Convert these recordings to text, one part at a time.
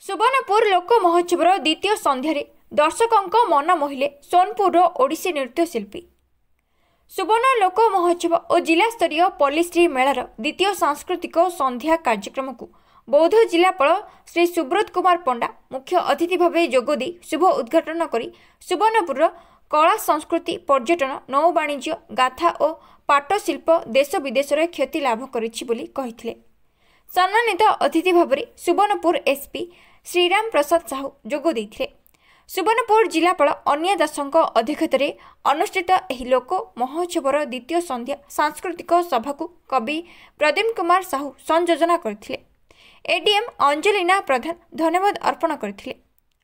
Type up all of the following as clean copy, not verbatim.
सुवर्णपुर लोक महोत्सव द्वितीय संध्यारे दर्शकों मन मोहिले सोनपुर ओडिसी नृत्यशिल्पी। सुवर्ण लोक महोत्सव और जिला स्तरीय पल्लीश्री मेलार द्वितीय सांस्कृतिक संध्या कार्यक्रम को बौद्ध जिलापाल श्री सुब्रत कुमार पंडा मुख्य अतिथि भाव जोगदी शुभ उद्घाटन कर सुवर्णपुर कला संस्कृति पर्यटन नौ वाणिज्य गाथा और पाटशिल्प देश विदेश में ख्याति लाभ कर सम्मानित अतिथि भाव सुवर्णपुर एसपी श्रीराम प्रसाद साहू जोगदे सुवर्णपुर जिलापाल अन्या दासों अध्यक्षतार अनुष्ठित एही लोक महोत्सवर द्वितीय संध्या सांस्कृतिक सभा को कवि प्रदीप कुमार साहू संयोजना करथिले। एडीएम अंजलिना प्रधान धन्यवाद अर्पण करथिले।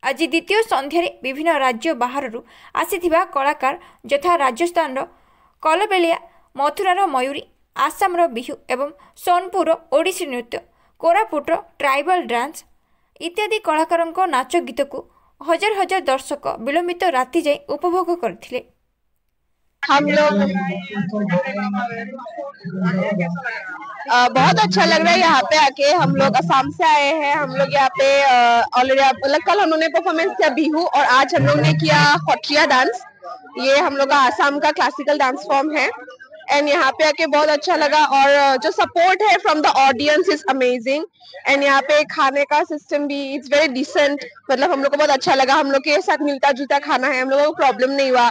आज द्वितीय संध्यारे विभिन्न राज्य बाहर आसीथिबा कलाकार यथा राजस्थान कलबेलिया मथुरार मयूरी आसाम बिहू एवं सोनपुर ओडिसी नृत्य कोरापुट ट्राइबल डांस इत्यादि कलाकारों नाच गीत को हजार हजार दर्शक विलंबित राति जाए उपभोग करथिले। हम लोग बहुत अच्छा लग रहा है यहाँ पे आके। हम लोग असम से आए हैं। हम लोग यहाँ पे ऑलरेडी कल हम लोग ने परफॉर्मेंस किया बिहू और आज हम लोग ने किया खटिया डांस। ये हम लोग का आसाम का क्लासिकल डांस फॉर्म है एंड यहाँ पे आके बहुत अच्छा लगा और जो सपोर्ट है from the audience is amazing and यहाँ पे खाने का सिस्टम भी इट्स वेरी डिसेंट। मतलब हम लोग को बहुत अच्छा लगा। हम लोग के साथ मिलता जुलता खाना है। हम लोगों को प्रॉब्लम नहीं हुआ।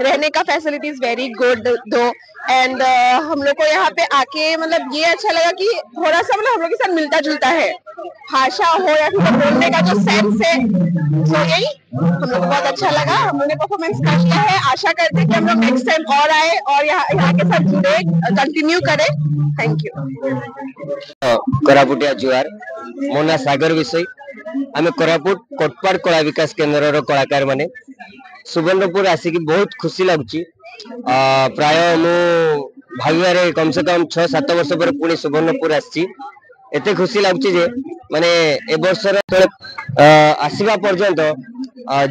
रहने का फैसिलिटी इज वेरी गुड दो एंड हम लोग को यहाँ पे आके मतलब ये अच्छा लगा कि थोड़ा सा मतलब हम लोग के साथ मिलता जुलता है। भाषा हो या फिर बोलने का जो सेंस है तो यही हम लोग को बहुत अच्छा लगा। हम लोग ने परफॉर्मेंस कर लिया है। आशा करते हैं कि हम लोग नेक्स्ट टाइम और आए और यहाँ के साथ जुड़े कंटिन्यू करें। Thank you. कोरापुटिया जुआर मो ना सागर विषय आम कोरापुट कोटपाड़ कला विकास केन्द्र कलाकार माने सुवर्णपुर आसिक बहुत खुशी लगुच। प्राय मु भाग्य कम से कम 6-7 वर्ष पर पुणी सुवर्णपुर आसी एते खुशी लगुच जे माने ए वर्षर आसीबा पर्यंत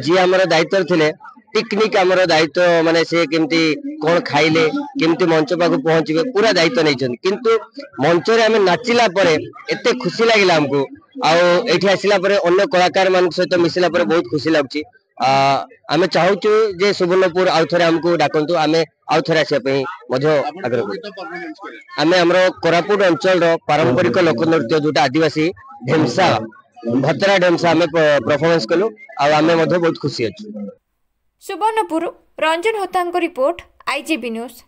जी हमर दायित्व थिले पिकनिक हमर दायित्व माने से केमती कोन खाइले केमती मंच पाक पहुंचबे पूरा दायित्व नै छन किंतु मंच रे हमें नाचिला परे एते खुशी लागिला हमको आ एठी आसिला परे अन्य कलाकार मान सहित मिसिला परे बहुत खुशी लागुची। आमे चाहूचु जे सुवर्णपुर आउथरे हमको डाकंतु आमे आउथरे आसे पई मधो आग्रह। आमे हमरो कोरापुट अंचल रो पारंपरिक लोक नृत्य जोटा आदिवासी ढेमसा भतरा ढेमसा आमे परफॉर्मेंस कलु आ आमे मधो बहुत खुशी अछि। सुवर्णपुर रंजन होतांग रिपोर्ट आईजीबी न्यूज।